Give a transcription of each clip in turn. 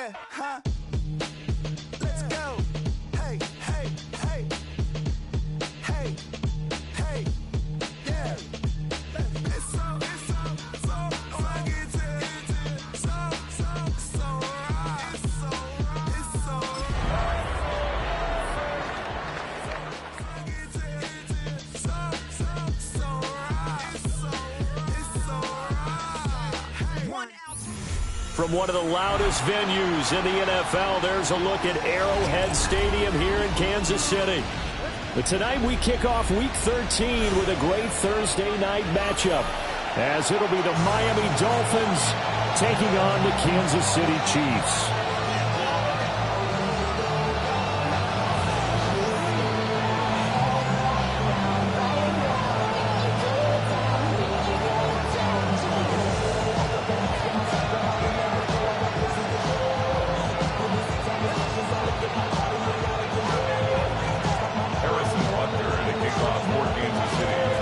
Yeah, huh? Let's go. Hey, hey, hey. Hey, hey, yeah. It's so fucking so right. It's so From one of the loudest venues in the NFL, there's a look at Arrowhead Stadium here in Kansas City. But tonight we kick off Week 13 with a great Thursday night matchup, as it'll be the Miami Dolphins taking on the Kansas City Chiefs.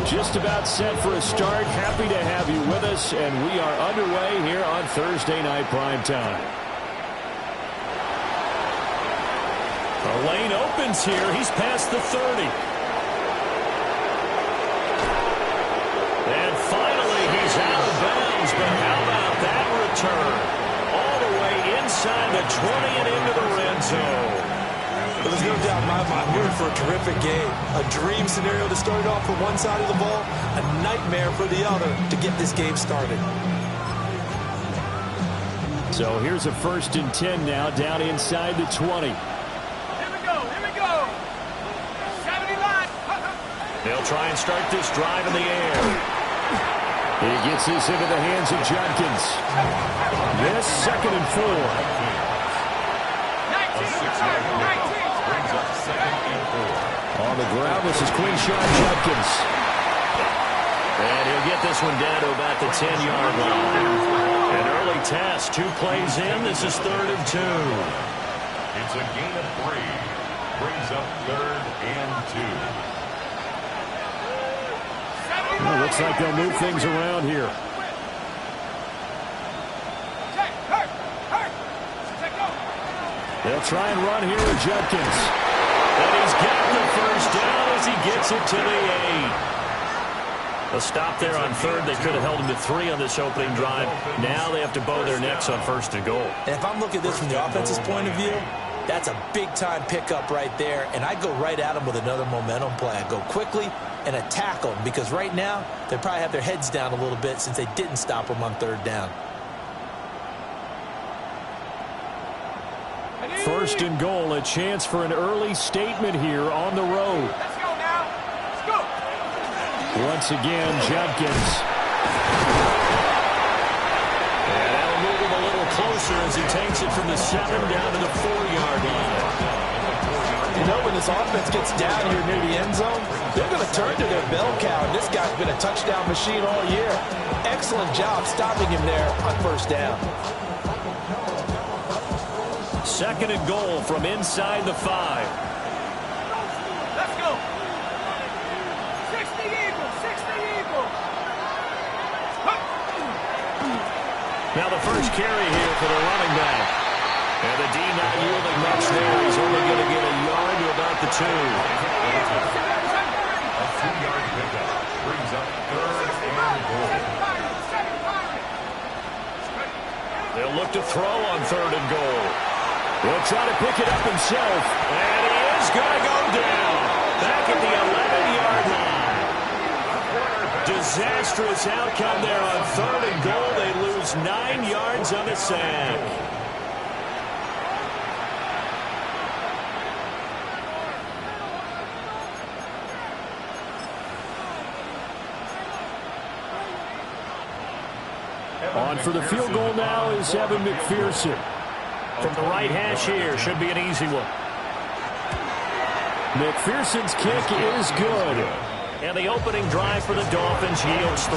Just about set for a start. Happy to have you with us, and we are underway here on Thursday Night Primetime. A lane opens here. He's past the 30. And finally, he's out of bounds, but how about that return? All the way inside the 20 and into the red zone. There's no doubt in my mind, we're in for a terrific game. A dream scenario to start off for one side of the ball, a nightmare for the other to get this game started. So here's a 1st and 10 now, down inside the 20. Here we go. 79. They'll try and start this drive in the air. He gets this into the hands of Judkins. This 2nd and 4. On the ground, this is Quinshon Judkins. And he'll get this one down to about the 10-yard line. An early test, 2 plays in. This is 3rd and 2. It's a gain of 3. Brings up 3rd and 2. Well, looks like they'll move things around here. They'll try and run here with Judkins. And he's got the first down as he gets it to the 8. A stop there on 3rd. They could have held him to 3 on this opening drive. Now they have to bow their necks on 1st and goal. And if I'm looking at this from the offense's point of view, that's a big-time pickup right there. And I go right at him with another momentum play. I go quickly and attack them, because right now they probably have their heads down a little bit since they didn't stop him on 3rd down. 1st and goal, a chance for an early statement here on the road. Let's go now. Let's go. Once again, Judkins. And that'll move him a little closer as he takes it from the 7 down to the 4-yard line. You know, when this offense gets down here near the end zone, they're going to turn to their bell cow, and this guy's been a touchdown machine all year. Excellent job stopping him there on 1st down. 2nd and goal from inside the 5. Let's go. 60 Eagles. Now the first carry here for the running back. And the D not yielding much there. He's only going to get a yard to about the 2. A 2-yard pickup. Brings up 3rd and goal. They'll look to throw on 3rd and goal. He'll try to pick it up himself. And he is going to go down. Back at the 11-yard line. Disastrous outcome there on 3rd and goal. They lose 9 yards on the sack. On for the field goal now is Evan McPherson. From the right hash here, should be an easy one. McPherson's kick is good. And the opening drive for the Dolphins yields 3.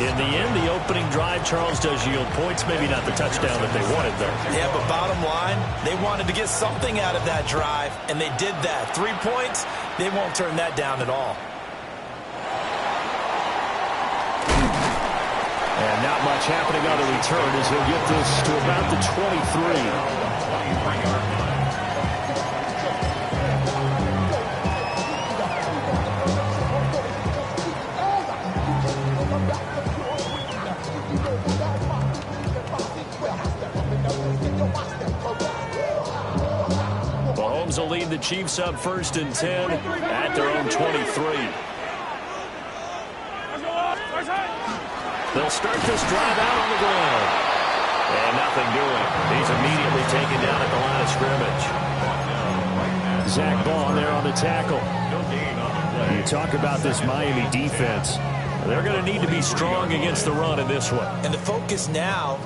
In the end, the opening drive, Charles, does yield points. Maybe not the touchdown that they wanted, though. Yeah, but bottom line, they wanted to get something out of that drive, and they did that. 3 points, they won't turn that down at all. And not much happening on the return as he'll get this to about the 23. Mahomes will lead the Chiefs up 1st and 10 at their own 23. They'll start this drive out on the ground. And nothing doing. He's immediately taken down at the line of scrimmage. Zach Ball there on the tackle. You talk about this Miami defense. They're going to need to be strong against the run in this one. And the focus now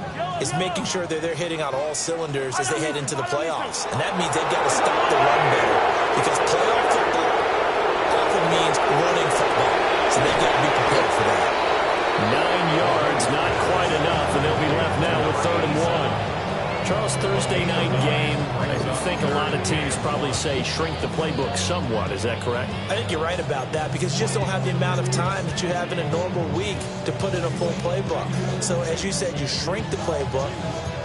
is making sure that they're hitting on all cylinders as they head into the playoffs. And that means they've got to stop the run better. Because playoff football often means running football. So they've got to be prepared for that. 9 yards, not quite enough, and they'll be left now with 3rd and 1. Charles, Thursday night game, I think a lot of teams probably say shrink the playbook somewhat. Is that correct? I think you're right about that because you just don't have the amount of time that you have in a normal week to put in a full playbook. So as you said, you shrink the playbook,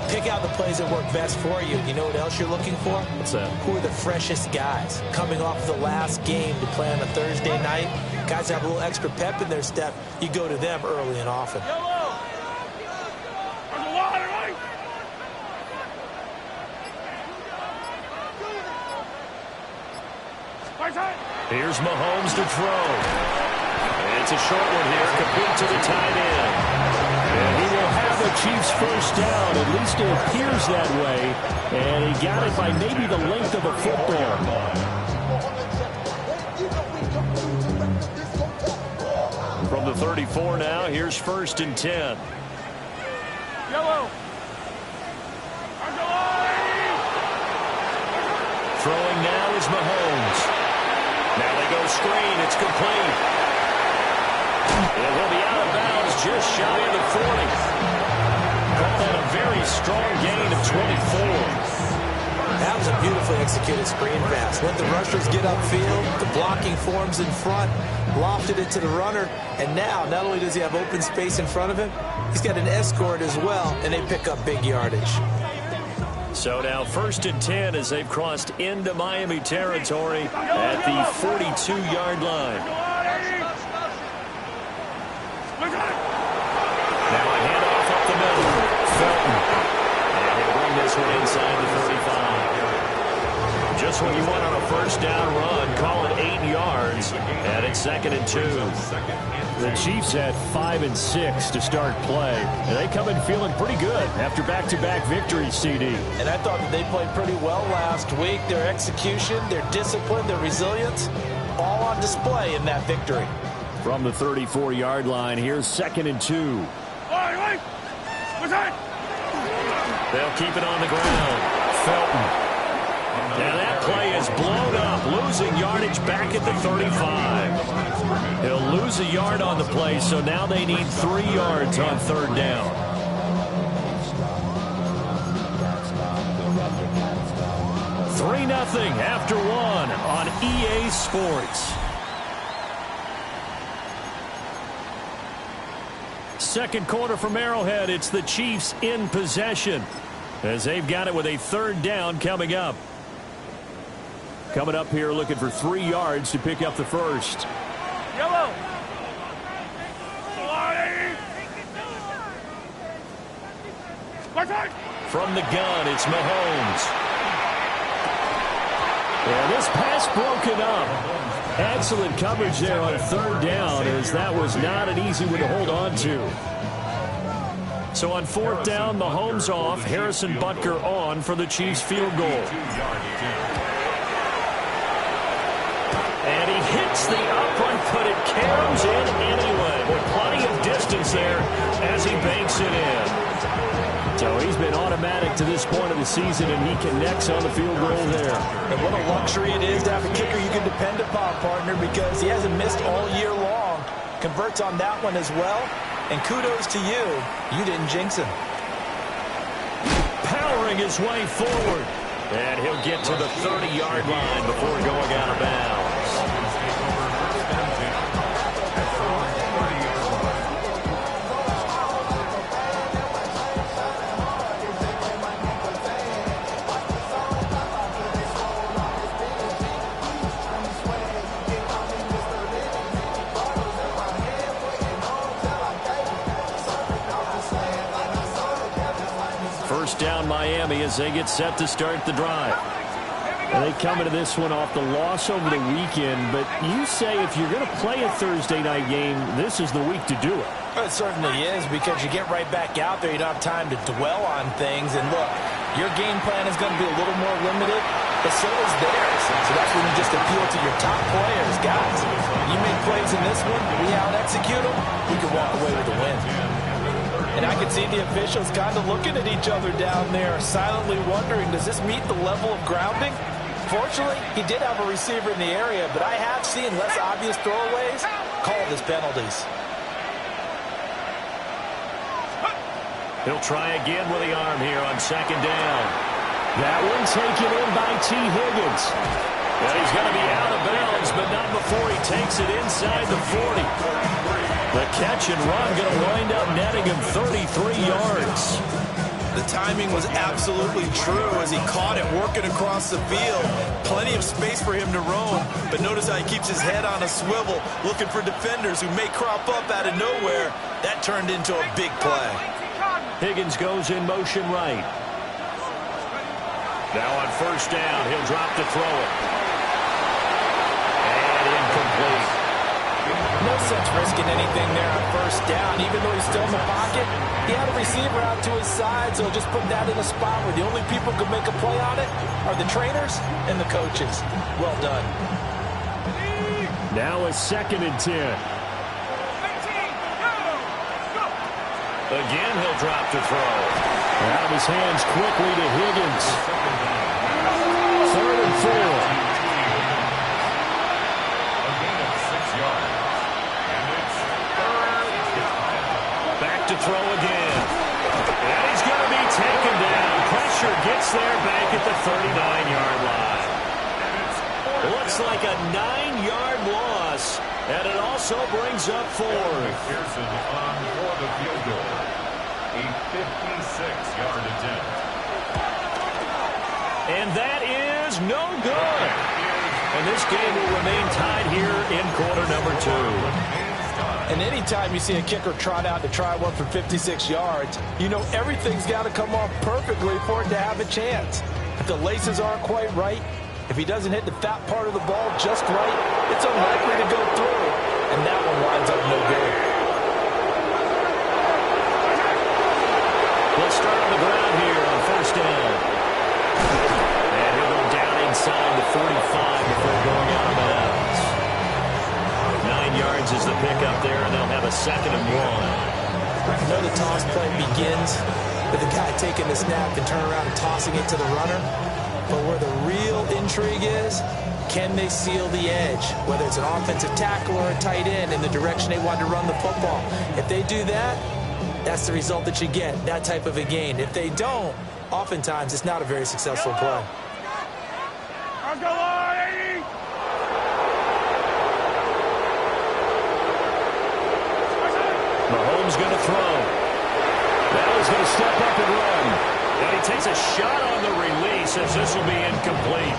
pick out the plays that work best for you. You know what else you're looking for? What's that? Who are the freshest guys coming off of the last game to play on a Thursday night? Guys have a little extra pep in their step. You go to them early and often. Here's Mahomes to throw. It's a short one here, complete to the tight end. And he will have the Chiefs 1st down. At least it appears that way. And he got it by maybe the length of a football. From the 34 now, here's 1st and 10. Yellow. Throwing now is Mahomes. Now they go screen. It's complete. It will be out of bounds just shy of the 40. Call that a very strong gain of 24. That was a beautifully executed screen pass. Let the rushers get upfield. The blocking forms in front. Lofted it to the runner. And now, not only does he have open space in front of him, he's got an escort as well, and they pick up big yardage. So now 1st and 10 as they've crossed into Miami territory at the 42-yard line. Now a handoff up the middle. Felton. And he'll bring this one inside the 35. Just what you want on a 1st down run. Call it 8 yards. And it's 2nd and 2. The Chiefs had 5 and 6 to start play. And they come in feeling pretty good after back-to-back victories, CD. And I thought that they played pretty well last week. Their execution, their discipline, their resilience, all on display in that victory. From the 34-yard line, here's 2nd and 2. They'll keep it on the ground. Felton. Now that play is blown up, losing yardage back at the 35. He'll lose a yard on the play, so now they need 3 yards on 3rd down. Three 3-0 after 1 on EA Sports. Second quarter from Arrowhead, it's the Chiefs in possession as they've got it with a 3rd down coming up. Coming up here looking for 3 yards to pick up the 1st. Yellow. From the gun, it's Mahomes. And this pass broken up. Excellent coverage there on 3rd down, as that was not an easy one to hold on to. So on 4th down, Mahomes off, Harrison Butker on for the Chiefs field goal. And he hits the upright, but it caroms in anyway. With plenty of distance there as he banks it in. So he's been automatic to this point of the season, and he connects on the field goal there. And what a luxury it is to have a kicker you can depend upon, partner, because he hasn't missed all year long. Converts on that one as well. And kudos to you. You didn't jinx him. Powering his way forward. And he'll get to the 30-yard line before going out of bounds. first down Miami as they get set to start the drive. And they come into this one off the loss over the weekend, but you say if you're going to play a Thursday night game, this is the week to do it. It certainly is, because you get right back out there. You don't have time to dwell on things. And look, your game plan is going to be a little more limited, but so is theirs. So that's when you just appeal to your top players. Guys, you make plays in this one, we out-execute them, we can walk away with a win. And I can see the officials kind of looking at each other down there, silently wondering, does this meet the level of grounding? Fortunately, he did have a receiver in the area, but I have seen less obvious throwaways called as penalties. He'll try again with the arm here on second down. That one taken in by T. Higgins. And he's going to be out of bounds, but not before he takes it inside the 40. The catch and run going to wind up netting him 33 yards. The timing was absolutely true as he caught it working across the field. Plenty of space for him to roam, but notice how he keeps his head on a swivel, looking for defenders who may crop up out of nowhere. That turned into a big play. Higgins goes in motion right. Now on first down, he'll drop to throw it. And incomplete. No sense risking anything there on first down, even though he's still in the pocket. He had a receiver out to his side, so just put that in a spot where the only people who can make a play on it are the trainers and the coaches. Well done. Now a 2nd and 10. Again, he'll drop to throw. Out of his hands quickly to Higgins. 3rd and 4. To throw again. And he's going to be taken down. Pressure gets there back at the 39-yard line. Looks like a 9-yard loss, and it also brings up 4. Pearson on for the field goal. A 56-yard attempt. And that is no good. And this game will remain tied here in quarter number 2. And anytime you see a kicker trot out to try one for 56 yards, you know everything's got to come off perfectly for it to have a chance. If the laces aren't quite right, if he doesn't hit the fat part of the ball just right, it's unlikely to go through. And that one winds up no good. Let's start on the ground here on first down. And he'll go down inside the 45 before going out of bounds. 9 yards is the pickup there, and they'll have a 2nd and 1. I know the toss play begins with the guy taking the snap and turn around and tossing it to the runner. But where the real intrigue is, can they seal the edge? Whether it's an offensive tackle or a tight end in the direction they want to run the football. If they do that, that's the result that you get, that type of a gain. If they don't, oftentimes it's not a very successful play. Mahomes going to throw. Now he's going to step up and run. And he takes a shot on the release as this will be incomplete.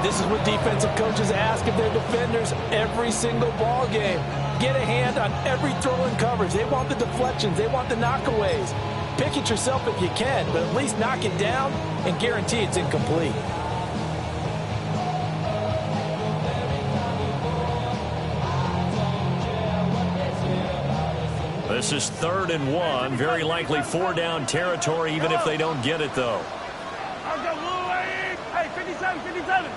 This is what defensive coaches ask of their defenders every single ball game. Get a hand on every throw in coverage. They want the deflections. They want the knockaways. Pick it yourself if you can, but at least knock it down and guarantee it's incomplete. This is 3rd and 1. Very likely 4-down territory, even if they don't get it, though. Hey, 57, 57.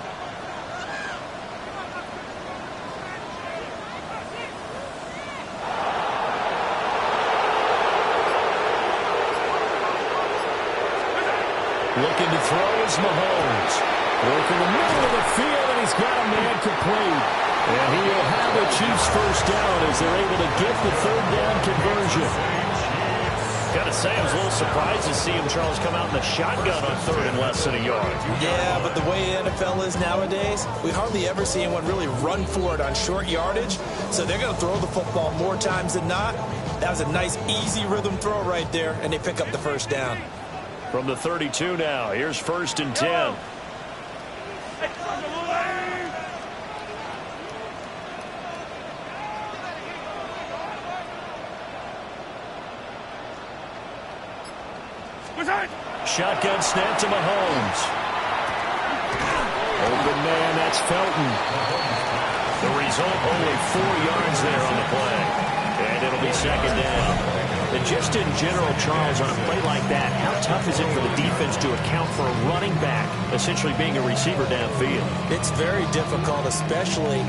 Looking to throw is Mahomes. Working the middle of the field, and he's got a man complete. And he will have the Chiefs first down as they're able to get the 3rd down conversion. Got to say, I was a little surprised to see him, Charles, come out in the shotgun on 3rd and less than a yard. Yeah, but the way the NFL is nowadays, we hardly ever see anyone really run for it on short yardage. So they're going to throw the football more times than not. That was a nice, easy rhythm throw right there, and they pick up the first down. From the 32 now, here's 1st and 10. Shotgun snap to Mahomes. Open man, that's Felton. The result, only 4 yards there on the play. And it'll be second down. And just in general, Charles, on a play like that, how tough is it for the defense to account for a running back essentially being a receiver downfield? It's very difficult, especially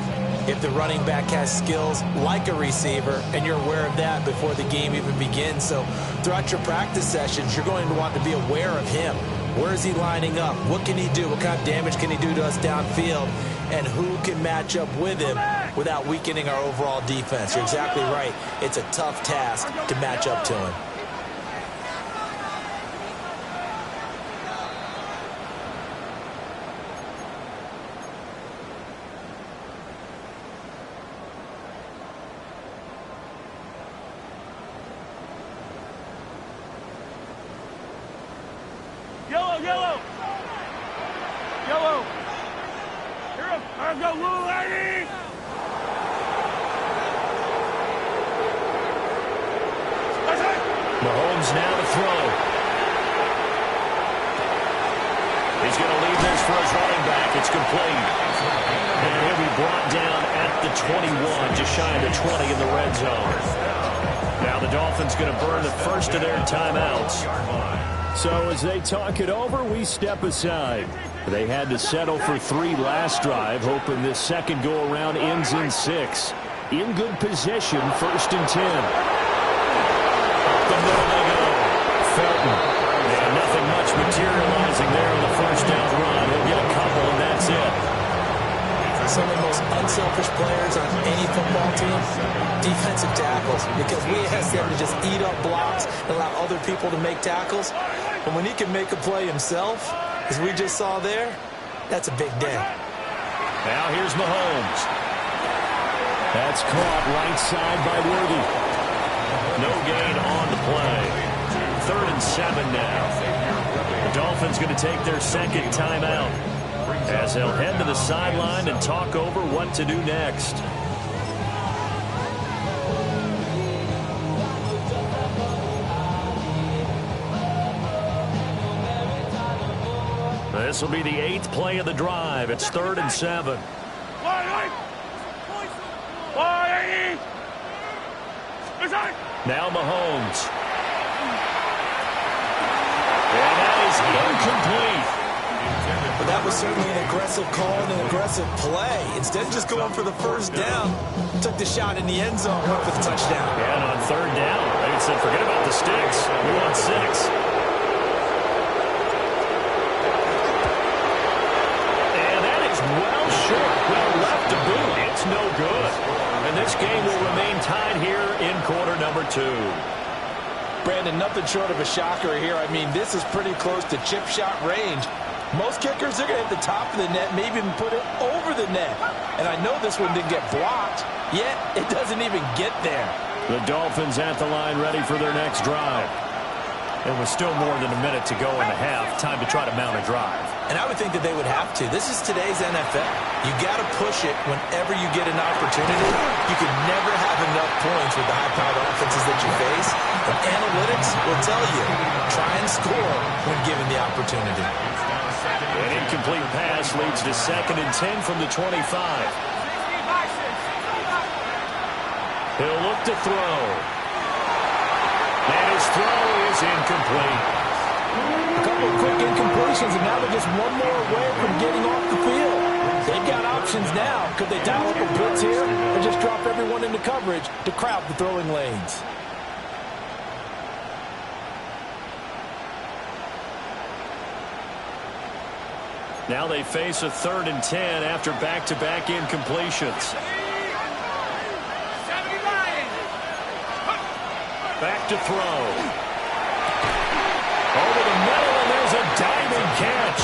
if the running back has skills like a receiver, and you're aware of that before the game even begins. So throughout your practice sessions, you're going to want to be aware of him. Where is he lining up? What can he do? What kind of damage can he do to us downfield? And who can match up with him without weakening our overall defense? You're exactly right. It's a tough task to match up to him. Yellow, yellow. Yellow. Here, let's go, little lady. Mahomes now to throw. He's going to leave this for his running back. It's complete. And he'll be brought down at the 21, just shy of the 20 in the red zone. Now the Dolphins going to burn the first of their timeouts. So as they talk it over, we step aside. They had to settle for 3 last drive, hoping this second go-around ends in 6. In good position, 1st and 10. The middle they go. Felton. And nothing much materializing there on the first down run. He'll get a couple, and that's it. Some of the most unselfish players on any football team, defensive tackles, because we ask them to just eat up blocks and allow other people to make tackles. And when he can make a play himself, as we just saw there, that's a big day. Now here's Mahomes. That's caught right side by Worthy. No gain on the play. 3rd and 7 now. The Dolphins going to take their second timeout as they'll head to the sideline and talk over what to do next. This will be the 8th play of the drive. It's 3rd and 7. Now Mahomes. And that is incomplete. But that was certainly an aggressive call and an aggressive play. Instead of just going for the first down, took the shot in the end zone, went for the touchdown. And on 3rd down, they said, forget about the sticks. We want 6. Well short, well left to boot. It's no good. And this game will remain tied here in quarter number 2. Brandon, nothing short of a shocker here. I mean, this is pretty close to chip shot range. Most kickers are going to hit the top of the net, maybe even put it over the net. And I know this one didn't get blocked, yet it doesn't even get there. The Dolphins at the line ready for their next drive. And with still more than a minute to go in the half, time to try to mount a drive. And I would think that they would have to. This is today's NFL. You got to push it whenever you get an opportunity. You can never have enough points with the high-powered offenses that you face. And analytics will tell you, try and score when given the opportunity. An incomplete pass leads to 2nd and 10 from the 25. He'll look to throw. And his throw is incomplete. A couple of quick incompletions, and now they're just one more away from getting off the field. They've got options now. Could they dial up a blitz here or just drop everyone into coverage to crowd the throwing lanes? Now they face a 3rd and 10 after back-to-back incompletions. Back to throw. Over the middle, and there's a diving catch.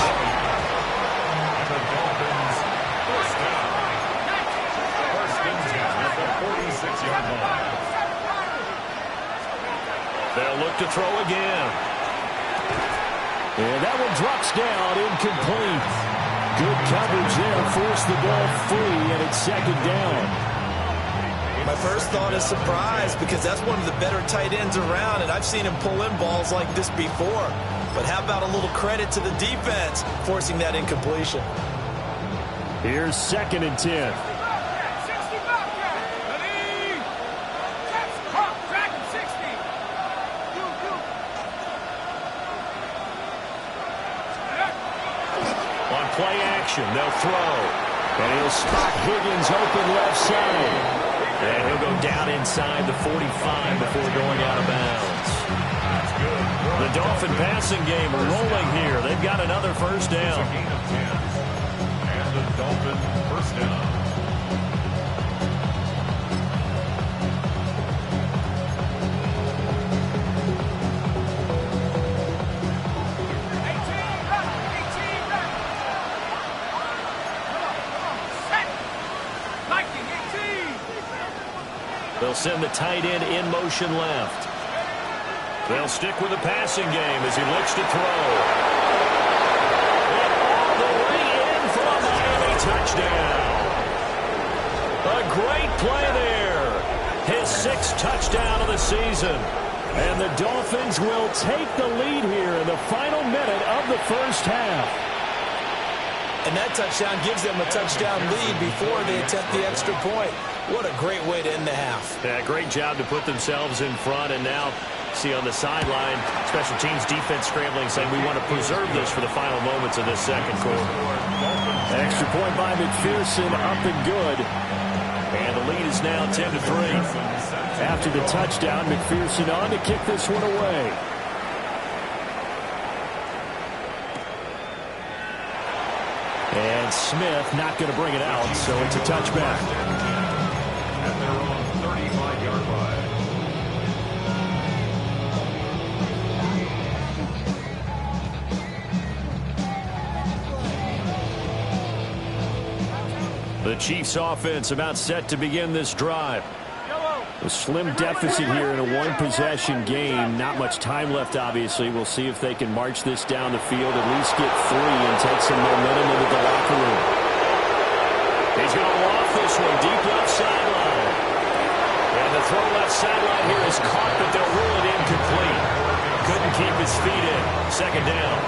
The Dolphins first down. 1st and 10 at the 46-yard line. They'll look to throw again. And that one drops down, incomplete. Good coverage there, forced the ball free, and it's 2nd down. My first thought is surprise, because that's one of the better tight ends around, and I've seen him pull in balls like this before. But how about a little credit to the defense forcing that incompletion? Here's 2nd and 10. On play action, they'll throw. And he'll spot Higgins open left side. And he'll go down inside the 45 before going out of bounds. The Dolphin passing game rolling here. They've got another first down. And the Dolphin first down. They'll send the tight end in motion left. They'll stick with the passing game as he looks to throw. And all the way in for a Miami touchdown. A great play there. His 6th touchdown of the season. And the Dolphins will take the lead here in the final minute of the first half. And that touchdown gives them a touchdown lead before they attempt the extra point. What a great way to end the half. Yeah, great job to put themselves in front, and now see on the sideline, special teams defense scrambling, saying we want to preserve this for the final moments of this second quarter. Extra point by McPherson, up and good. And the lead is now 10-3. After the touchdown, McPherson on to kick this one away. And Smith not going to bring it out, so it's a touchback. At their own 35-yard line. The Chiefs offense about set to begin this drive. A slim deficit here in a one-possession game. Not much time left, obviously. We'll see if they can march this down the field, at least get 3 and take some momentum into the locker room. He's going to loft this one deep left sideline. And the throw left sideline here is caught, but they'll rule it incomplete. Couldn't keep his feet in. 2nd down.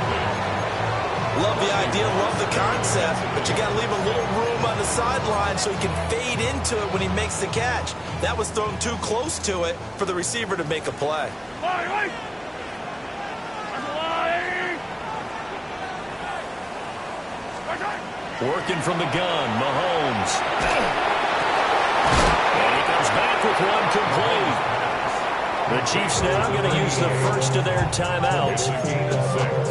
Love the idea, love the concept, but you got to leave a little room on the sideline so he can fade into it when he makes the catch. That was thrown too close to it for the receiver to make a play. Working from the gun, Mahomes. And he comes back with one complete. The Chiefs now going to use the first of their timeouts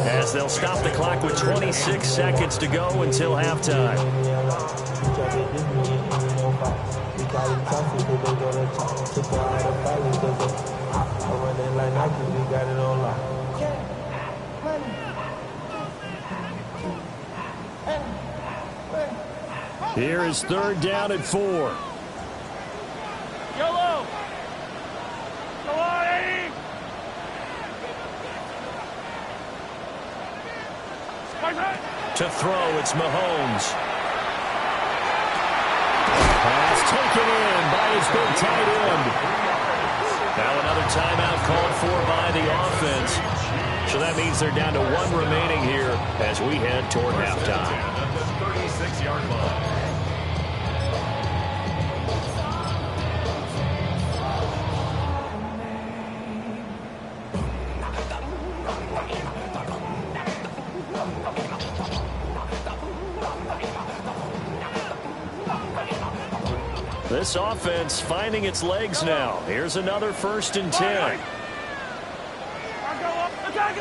as they'll stop the clock with 26 seconds to go until halftime. Here is 3rd down and 4. Yellow. Go on, Eddie. To throw, it's Mahomes. Pass taken in by his big tight end. Now another timeout called for by the offense. So that means they're down to 1 remaining here as we head toward halftime. At the 36-yard line. This offense finding its legs now. Here's another 1st and 10. Attack!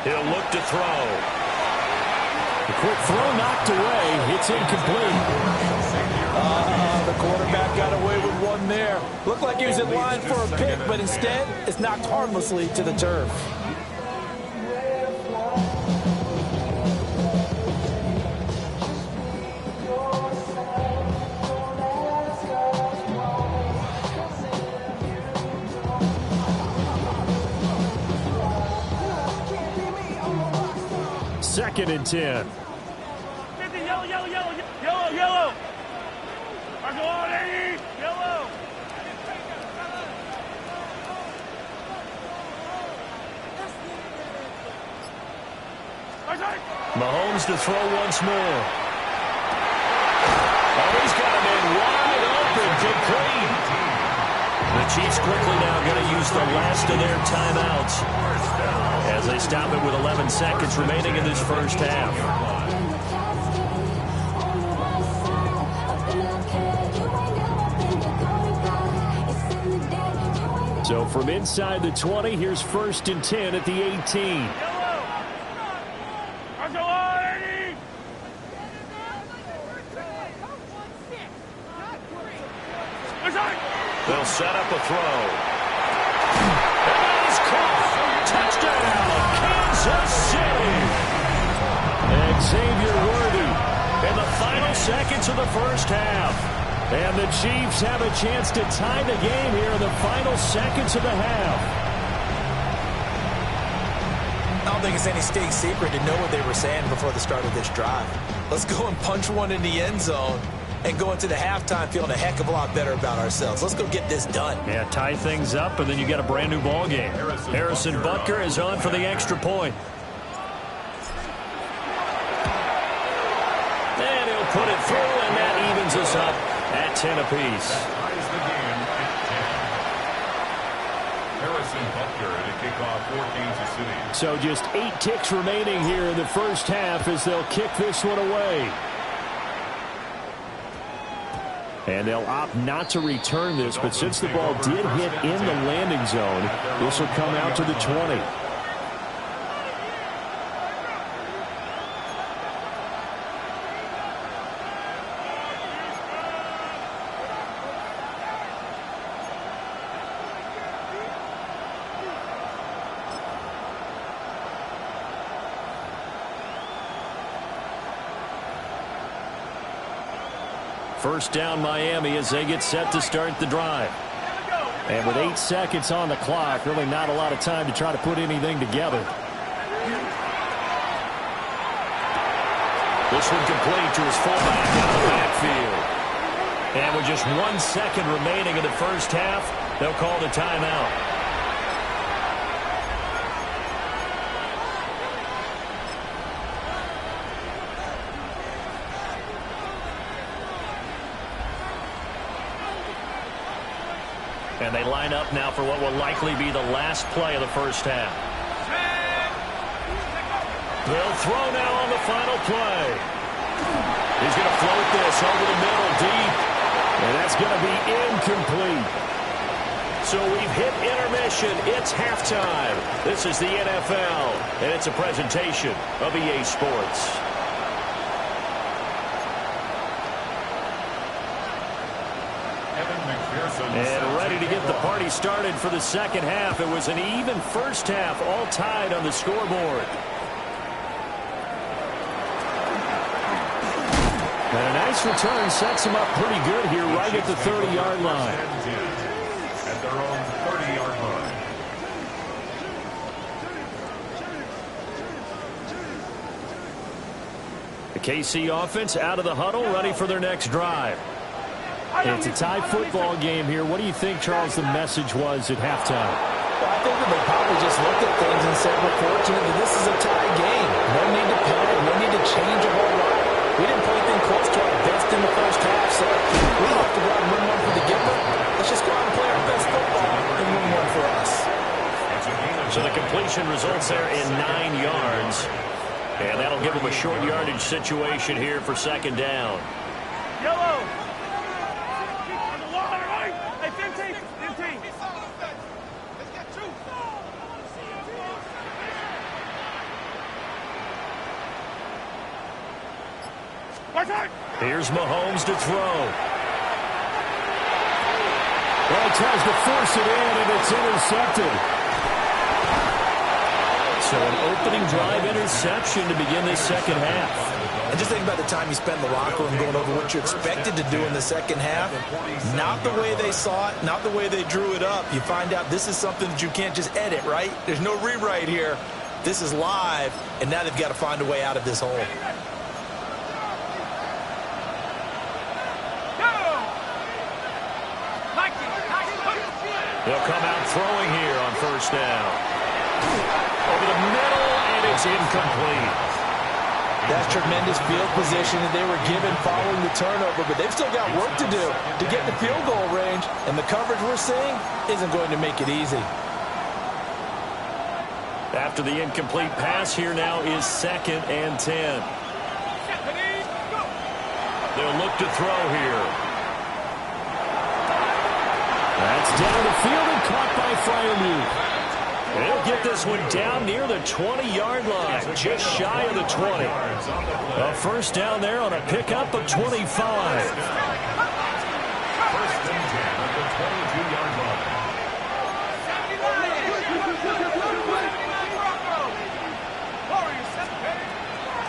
He'll look to throw. The quick throw knocked away. It's incomplete. The quarterback got away with one there. Looked like he was in line for a pick, but instead it's knocked harmlessly to the turf. Second and 10. Yellow. Yellow. Mahomes to throw once more. Oh, he's got him in wide open, complete. The Chiefs quickly now going to use the last of their timeouts as they stop it with 11 seconds remaining in this first half. So from inside the 20, here's 1st and 10 at the 18. They'll set up a throw. And that is caught. Touchdown, Kansas City. Xavier Worthy in the final seconds of the first half. And the Chiefs have a chance to tie the game here in the final seconds of the half. I don't think it's any state secret to know what they were saying before the start of this drive. Let's go and punch one in the end zone and go into the halftime feeling a heck of a lot better about ourselves. Let's go get this done. Yeah, tie things up, and then you get a brand new ball game. Harrison Butker is on for the extra point. And he'll put it through, and that evens us up at 10 apiece. Ties the game at 10. Harrison Butker to kick off for Kansas City. So just 8 ticks remaining here in the first half as they'll kick this one away. And they'll opt not to return this, but since the ball did hit in the landing zone, this will come out to the 20. First down Miami as they get set to start the drive. And with 8 seconds on the clock, really not a lot of time to try to put anything together. This one complete to his fullback out of the backfield. And with just 1 second remaining in the first half, they'll call the timeout. And they line up now for what will likely be the last play of the first half. They'll throw now on the final play. He's going to float this over the middle deep. And that's going to be incomplete. So we've hit intermission. It's halftime. This is the NFL, and it's a presentation of EA Sports. And ready to get the party started for the second half. It was an even first half, all tied on the scoreboard. And a nice return sets him up pretty good here right at the 30-yard line. At their own 30-yard line. The KC offense out of the huddle, ready for their next drive. It's a tie football game here. What do you think, Charles, the message was at halftime? Well, I think that they probably just looked at things and said, we're fortunate that this is a tie game. No need to panic. No need to change a whole lot. We didn't play anything close to our best in the first half, so we have to go out and win one for the giver. Let's just go out and play our best football and win one for us. So the completion results there in 9 yards. And that'll give them a short yardage situation here for second down. Yellow. Here's Mahomes to throw. Well, he tries to force it in, and it's intercepted. So an opening drive interception to begin this second half. And just think about the time you spend in the locker room going over what you expected to do in the second half. Not the way they saw it, not the way they drew it up. You find out this is something that you can't just edit, right? There's no rewrite here. This is live, and now they've got to find a way out of this hole. They'll come out throwing here on first down. Over the middle, and it's incomplete. That's tremendous field position that they were given following the turnover, but they've still got work to do to get in the field goal range, and the coverage we're seeing isn't going to make it easy. After the incomplete pass, here now is 2nd and 10. They'll look to throw here. That's down the field and caught by Freiermuth. They'll get this one down near the 20-yard line, just shy of the 20. A first down there on a pickup of 25. First and 10 at the 22-yard line.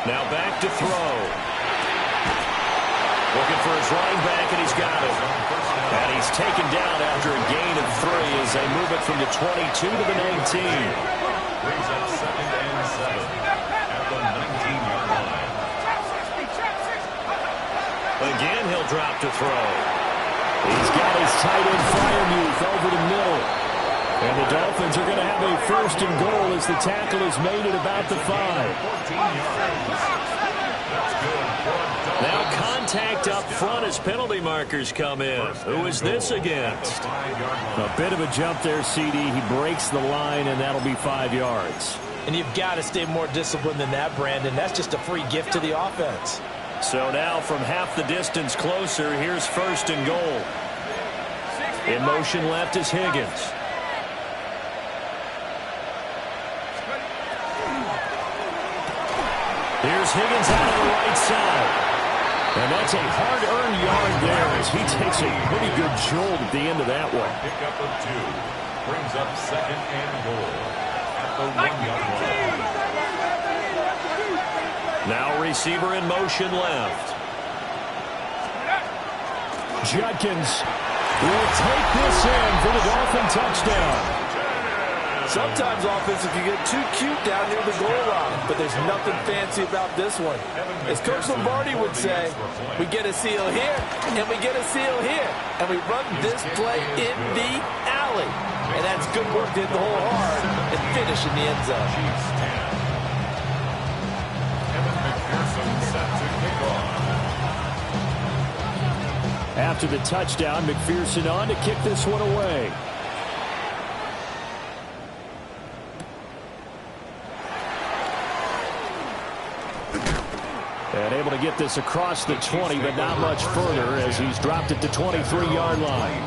Now back to throw. Looking for his running back, and he's got it. And he's taken down after a gain of 3 as they move it from the 22 to the 19. Brings up 2nd and 7 at the 19-yard line. Again, he'll drop to throw. He's got his tight end Freiermuth over the middle. And the Dolphins are going to have a first and goal as the tackle is made at about the 5. 14 yards. That's good. Now contact up front as penalty markers come in. Who is this against? A bit of a jump there, CD. He breaks the line, and that'll be 5 yards. And you've got to stay more disciplined than that, Brandon. That's just a free gift to the offense. So now from half the distance closer, here's first and goal. In motion left is Higgins. Here's Higgins out of the right side. And that's a hard-earned yard there as he takes a pretty good jolt at the end of that one. Pickup of 2 brings up 2nd and goal at the 1-yard line. Now receiver in motion left. Judkins will take this in for the Dolphin touchdown. Sometimes offenses can get too cute down near the goal line, but there's nothing fancy about this one. As Coach Lombardi would say, we get a seal here, and we get a seal here, and we run this play in the alley. And that's good work, did the whole hard, and finish in the end zone. Kevin McPherson set to kick off. After the touchdown, McPherson on to kick this one away. And able to get this across the 20, but not much further as he's dropped it to 23-yard line.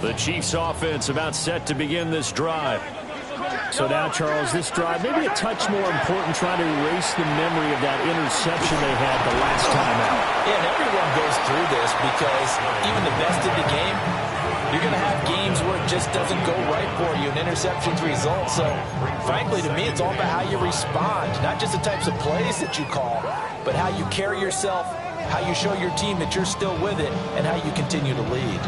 The Chiefs offense about set to begin this drive. So now, Charles, this drive maybe a touch more important, trying to erase the memory of that interception they had the last time out. Yeah, and everyone goes through this because even the best in the game, you're going to have games where it just doesn't go right for you, and interceptions result. So, frankly, to me, it's all about how you respond, not just the types of plays that you call, but how you carry yourself, how you show your team that you're still with it, and how you continue to lead.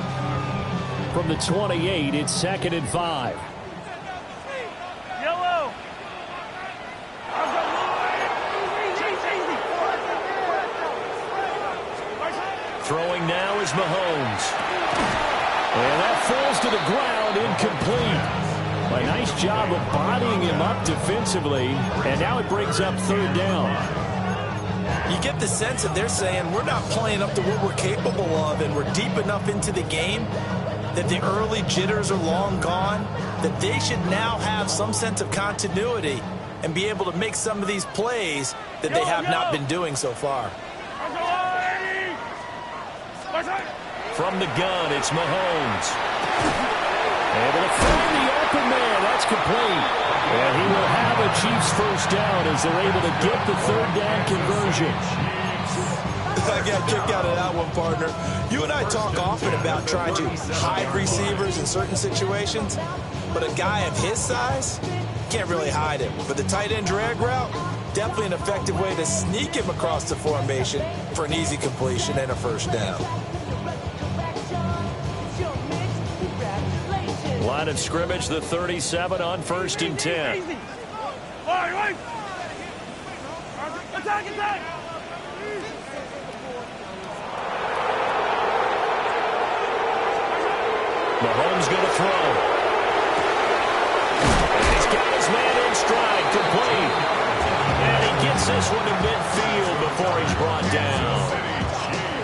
From the 28, it's 2nd and 5. Yellow. Throwing now is Mahomes. And that falls to the ground, incomplete. A nice job of bodying him up defensively, and now it brings up 3rd down. You get the sense that they're saying we're not playing up to what we're capable of, and we're deep enough into the game that the early jitters are long gone, that they should now have some sense of continuity and be able to make some of these plays that they have not been doing so far. From the gun, it's Mahomes. Able to find the open man. That's complete. And he will have a Chiefs first down as they're able to get the 3rd down conversion. I got a kick out of that one, partner. You and I talk often about trying to hide receivers in certain situations, but a guy of his size can't really hide him. But the tight end drag route, definitely an effective way to sneak him across the formation for an easy completion and a first down. Line of scrimmage, the 37 on 1st and 10. Attack, attack! Mahomes going to throw. And he's got his man in stride, complete. And he gets this one to midfield before he's brought down.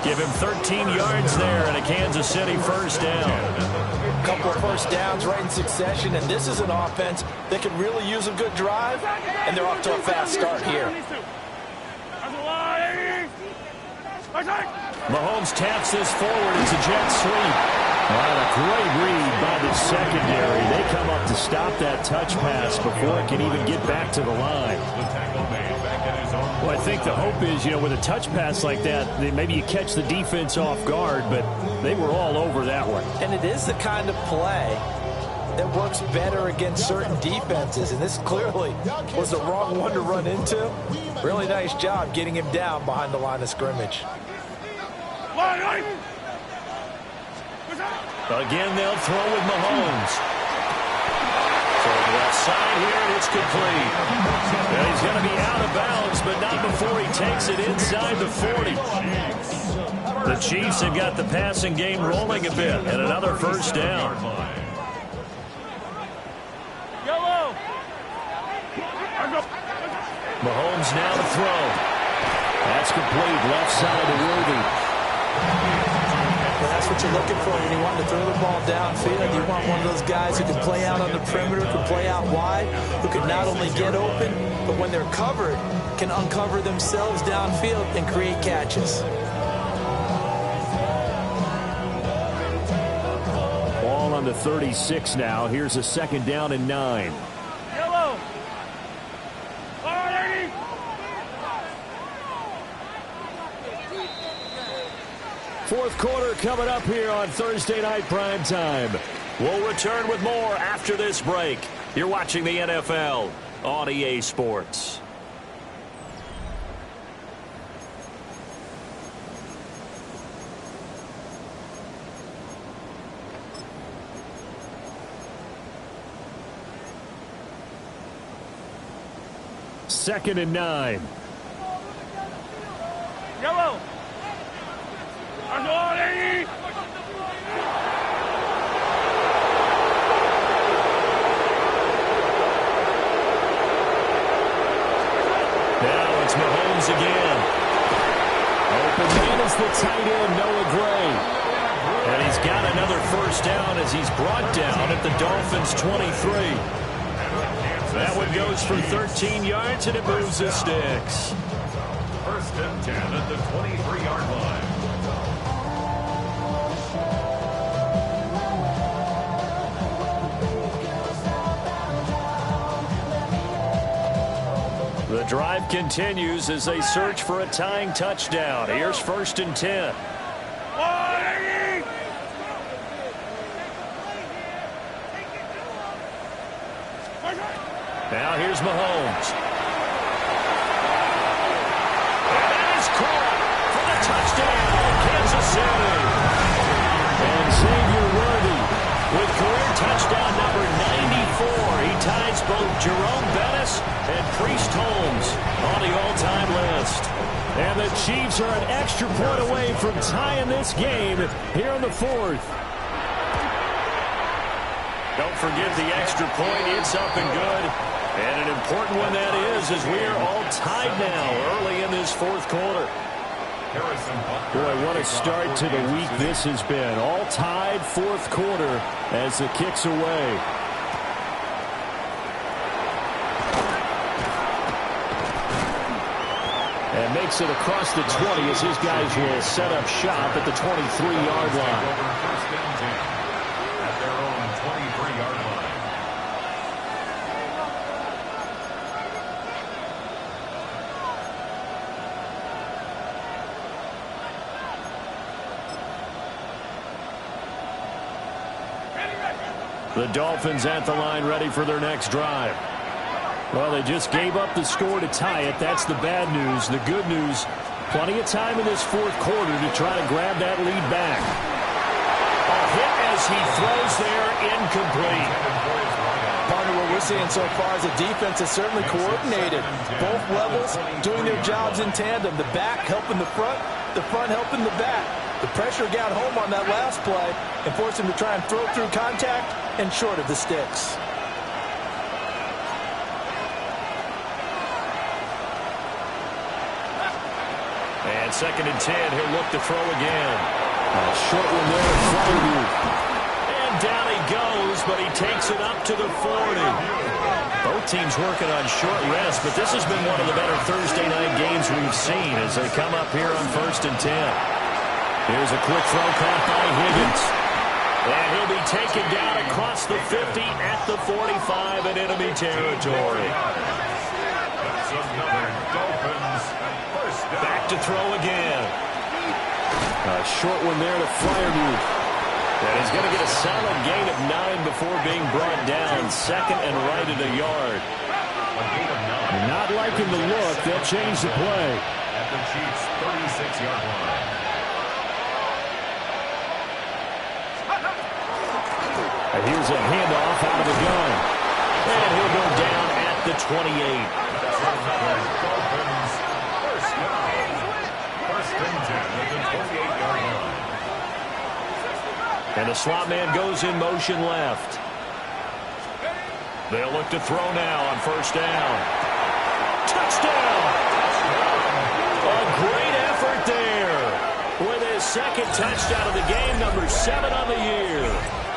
Give him 13 yards there and a Kansas City first down. A couple of first downs right in succession, and this is an offense that could really use a good drive, and they're off to a fast start here. Mahomes taps this forward. It's a jet sweep. What a great read by the secondary. They come up to stop that touch pass before it can even get back to the line. Well, I think the hope is, with a touch pass like that, maybe you catch the defense off guard, but they were all over that one. And it is the kind of play that works better against certain defenses, and this clearly was the wrong one to run into. Really nice job getting him down behind the line of scrimmage. Again, they'll throw with Mahomes. From left side here, and it's complete. And he's going to be out of bounds, but not before he takes it inside the 40. The Chiefs have got the passing game rolling a bit, and another first down. Mahomes now to throw. That's complete. Left side to Worthy. Well, that's what you're looking for when you want to throw the ball downfield. You want one of those guys who can play out on the perimeter, can play out wide, who can not only get open, but when they're covered, can uncover themselves downfield and create catches. Ball on the 36 now. Here's a 2nd down and 9. Fourth quarter coming up here on Thursday Night Prime Time. We'll return with more after this break. You're watching the NFL on EA Sports. Second and 9. Yellow. Now it's Mahomes again. Open man is the tight end, Noah Gray. And he's got another first down as he's brought down at the Dolphins' 23. That one goes for 13 yards, and it moves the sticks. First and 10 at the 23-yard line. The drive continues as they search for a tying touchdown. Here's 1st and 10. Now here's Mahomes. And that is caught for the touchdown, Kansas City. And Xavier Worthy with career touchdown number 94. He ties both Jerome Bettis and Priest Holmes on the all-time list. And the Chiefs are an extra point away from tying this game here in the 4th. Don't forget the extra point. It's up and good. And an important one that is, as we are all tied now early in this 4th quarter. Boy, what a start to the week this has been. All tied 4th quarter as the kick's away. And makes it across the 20 as his guys will set up shop at the 23-yard line. At their own 23-yard line. The Dolphins at the line ready for their next drive. Well, they just gave up the score to tie it. That's the bad news. The good news, plenty of time in this 4th quarter to try to grab that lead back. A hit as he throws there, incomplete. Partner, what we're seeing so far is the defense is certainly coordinated. Both levels doing their jobs in tandem. The back helping the front, The front helping the back. The pressure got home on that last play and forced him to try and throw through contact and short of the sticks. And 2nd and 10. He'll look to throw again. Short one there to Fryermuth. And down he goes, but he takes it up to the 40. Both teams working on short rest, but this has been one of the better Thursday night games we've seen as they come up here on 1st and 10. Here's a quick throw caught by Higgins. And he'll be taken down across the 50 at the 45 in enemy territory. Back to throw again. A short one there to Fryermuth. And he's going to get a solid gain of 9 before being brought down. 2nd and right at a yard. Not liking the look. They'll change the play. At the Chiefs' 36-yard line. And here's a handoff out of the gun. And he'll go down at the 28. Dolphins, first down. 1st and 10 at the 28-yard line. And the slot man goes in motion left. They'll look to throw now on 1st down. Touchdown! A great effort there. With his 2nd touchdown of the game, number 7 on the year.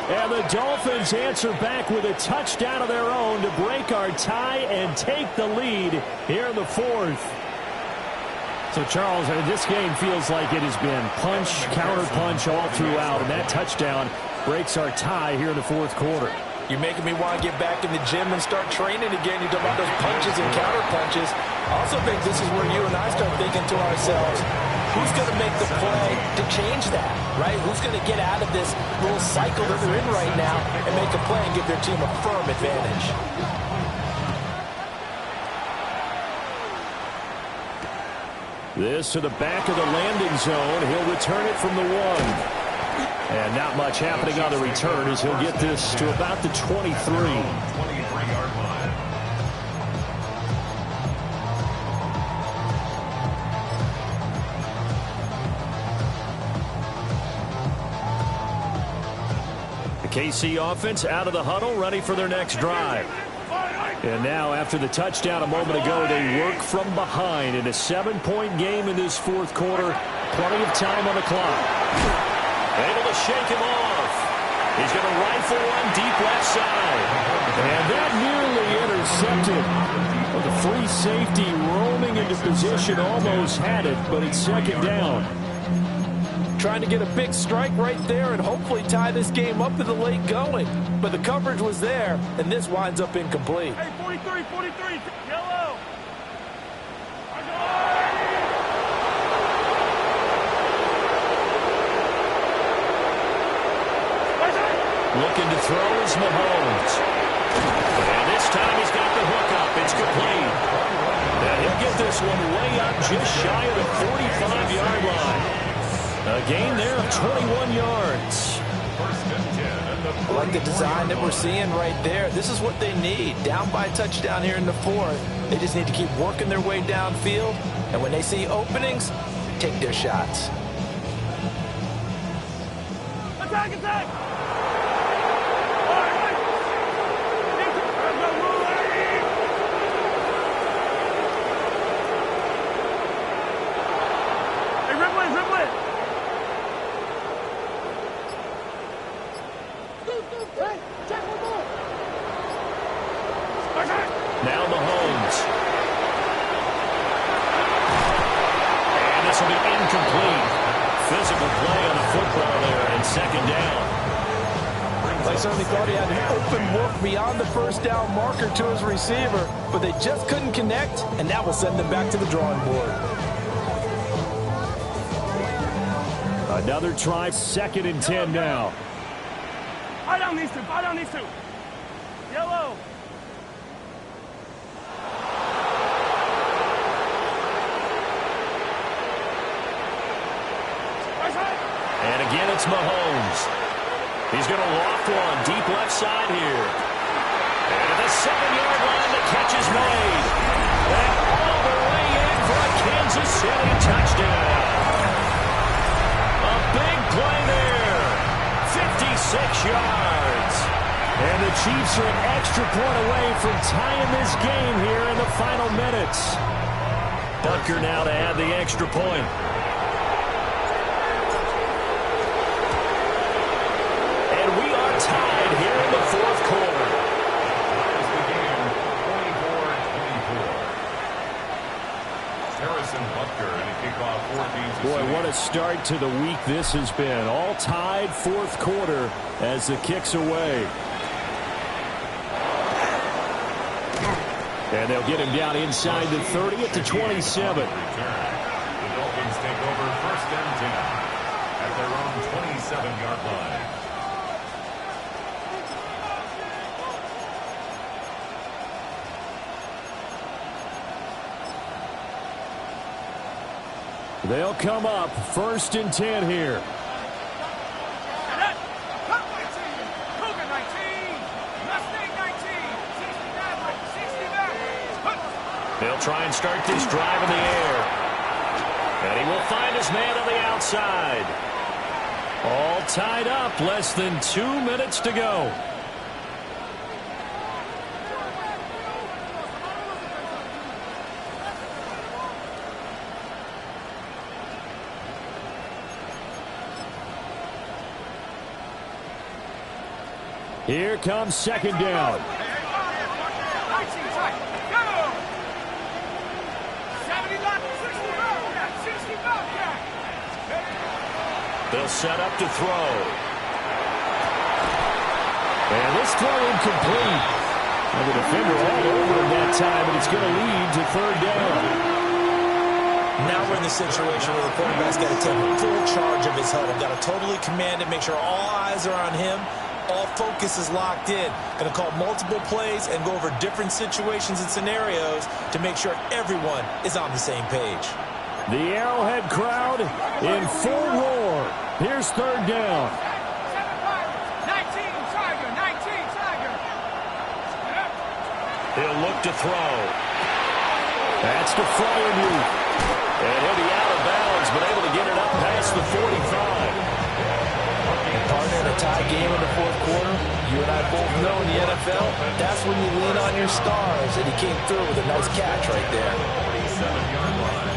And the Dolphins answer back with a touchdown of their own to break our tie and take the lead here in the 4th. So, Charles, this game feels like it has been punch, counter-punch all throughout, and that touchdown breaks our tie here in the 4th quarter. You're making me want to get back in the gym and start training again. You talk about those punches and counter-punches. I also think this is where you and I start thinking to ourselves, who's going to make the play to change that, right? Who's going to get out of this little cycle that they're in right now and make a play and give their team a firm advantage? This to the back of the landing zone. He'll return it from the 1. And not much happening on the return as he'll get this to about the 23. 23-yard line. The KC offense out of the huddle, ready for their next drive. And now, after the touchdown a moment ago, they work from behind in a 7-point game in this 4th quarter. Plenty of time on the clock. Able to shake him off. He's going to rifle one deep left side. And that nearly intercepted. Well, the free safety roaming into position almost had it, but it's 2nd down. Trying to get a big strike right there and hopefully tie this game up in the late going. But the coverage was there, and this winds up incomplete. Hey, 43, yellow. Looking to throw is Mahomes. And this time he's got the hook up. It's complete. And he'll get this one way up just shy of the 45-yard line. A gain there of 21 yards. 1st and 10. I like the design that we're seeing right there. This is what they need. Down by a touchdown here in the 4th. They just need to keep working their way downfield. And when they see openings, take their shots. Attack! Now Mahomes. And this will be incomplete. Physical play on the football there, and 2nd down. I certainly thought he had an open look beyond the 1st down marker to his receiver, but they just couldn't connect, and that will send them back to the drawing board. Another try, 2nd and 10 now. Buy down these two. Yellow. And again, it's Mahomes. He's going to loft one deep left side here. And at the 7-yard line, the catch is made. And all the way in for a Kansas City touchdown. yards. And the Chiefs are an extra point away from tying this game here in the final minutes. Butker now to add the extra point. And we are tied here in the fourth quarter. Harrison Butker and a kickoff 14. Boy, what a start to the week this has been. All tied fourth quarter as the kick's away. And they'll get him down inside the 30 at the 27. The Dolphins take over first and 10 at their own 27-yard line. They'll come up first and 10 here. They'll try and start this drive in the air. And he will find his man on the outside. All tied up, less than 2 minutes to go. Here comes second down. They'll set up to throw. And this throw incomplete. And the defender all over him that time, and it's going to lead to third down. Now we're in the situation where the quarterback's got to take full charge of his huddle. Got to totally command it, make sure all eyes are on him. All focus is locked in. Going to call multiple plays and go over different situations and scenarios to make sure everyone is on the same page. The Arrowhead crowd in full roar. Here's third down. 19, Tiger, 19, Tiger. He'll look to throw. That's to Fryermuth. And he'll be out of bounds, but able to get it up past the 45. Partner, in a tie game in the fourth quarter, you and I both know in the NFL, that's when you lean on your stars, and he came through with a nice catch right there. 47-yard line.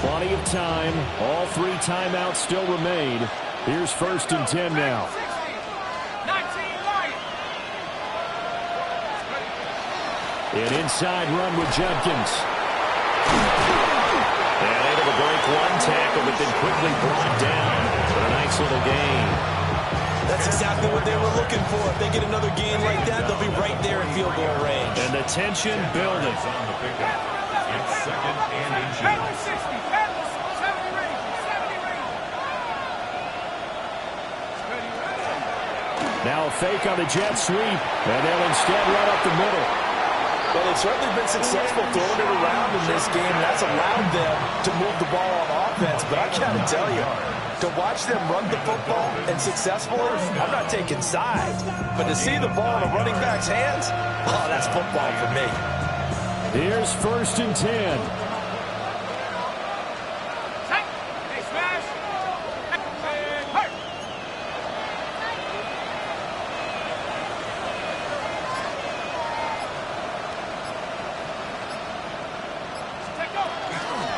Plenty of time. All three timeouts still remain. Here's first and 10 now. An inside run with Judkins. And able to break one tackle, but then quickly brought down for a nice little gain. That's exactly what they were looking for. If they get another gain like that, they'll be right there in field goal range. And the tension building. On the pickup. It's second and 18. Now a fake on the jet sweep, and they'll instead run up the middle. Well, they've certainly been successful throwing it around in this game. That's allowed them to move the ball on offense. But I got to tell you, to watch them run the football and successfully, I'm not taking sides. But to see the ball in a running back's hands, oh, that's football for me. Here's first and 10.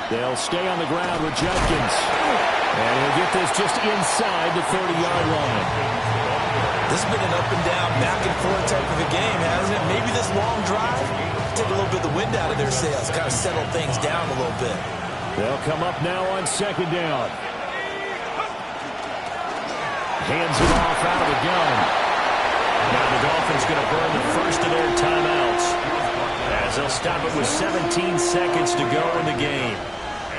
They'll stay on the ground with Judkins. And he'll get this just inside the 30-yard line. This has been an up and down, back and forth type of a game, hasn't it? Maybe this long drive take a little bit of the wind out of their sails, kind of settle things down a little bit. They'll come up now on second down. Hands it off out of the gun. Now the Dolphins going to burn the first of their timeouts as they'll stop it with 17 seconds to go in the game.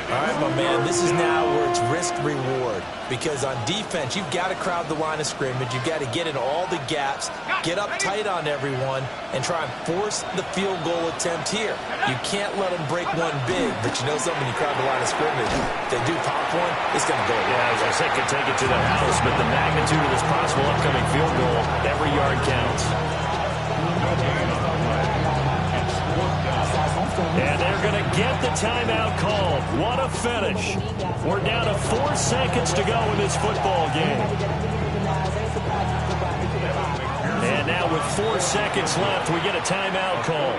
All right, my man, this is now where it's risk-reward. Because on defense, you've got to crowd the line of scrimmage. You've got to get in all the gaps, get up tight on everyone, and try and force the field goal attempt here. You can't let them break one big, but you know something, when you crowd the line of scrimmage, if they do pop one, it's going to go. Yeah, as I said, can take it to the house, but the magnitude of this possible upcoming field goal, every yard counts. they're going to get the timeout called. What a finish. We're down to 4 seconds to go in this football game. And now with 4 seconds left, we get a timeout call.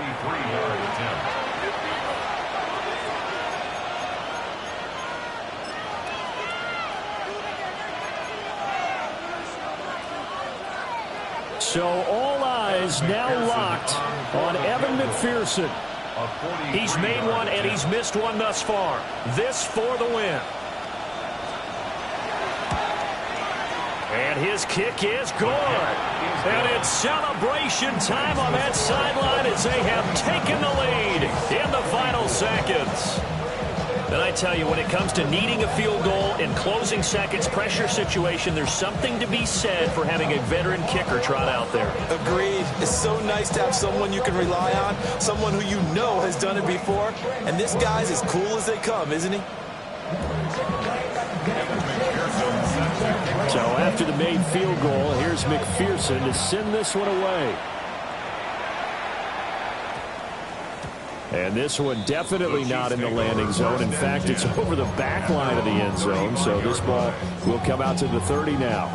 So all eyes now locked on Evan McPherson. He's made one and he's missed one thus far. This for the win. And his kick is good. And it's celebration time on that sideline as they have taken the lead in the final seconds. And I tell you, when it comes to needing a field goal in closing seconds, pressure situation, there's something to be said for having a veteran kicker trot out there. Agreed. It's so nice to have someone you can rely on, someone who you know has done it before. And this guy's as cool as they come, isn't he? So after the made field goal, here's McPherson to send this one away. And this one definitely not in the landing zone. In fact, it's over the back line of the end zone. So this ball will come out to the 30 now.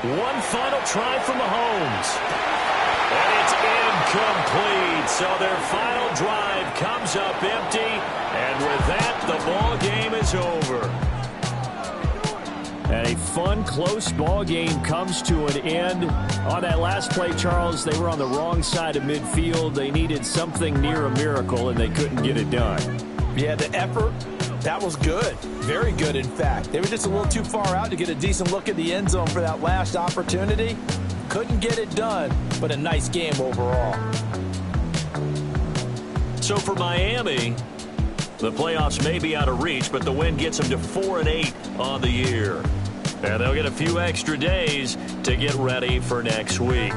One final try from Mahomes. And it's incomplete. So their final drive comes up empty. And with that, the ball game is over. And a fun, close ball game comes to an end. On that last play, Charles, they were on the wrong side of midfield. They needed something near a miracle, and they couldn't get it done. Yeah, the effort, that was good. Very good, in fact. They were just a little too far out to get a decent look at the end zone for that last opportunity. Couldn't get it done, but a nice game overall. So for Miami, the playoffs may be out of reach, but the win gets them to 4-8 on the year. And they'll get a few extra days to get ready for next week.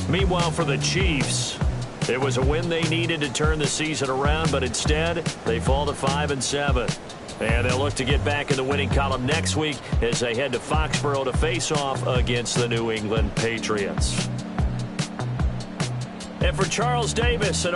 Meanwhile, for the Chiefs, it was a win they needed to turn the season around, but instead they fall to 5-7. And they'll look to get back in the winning column next week as they head to Foxborough to face off against the New England Patriots. And for Charles Davis and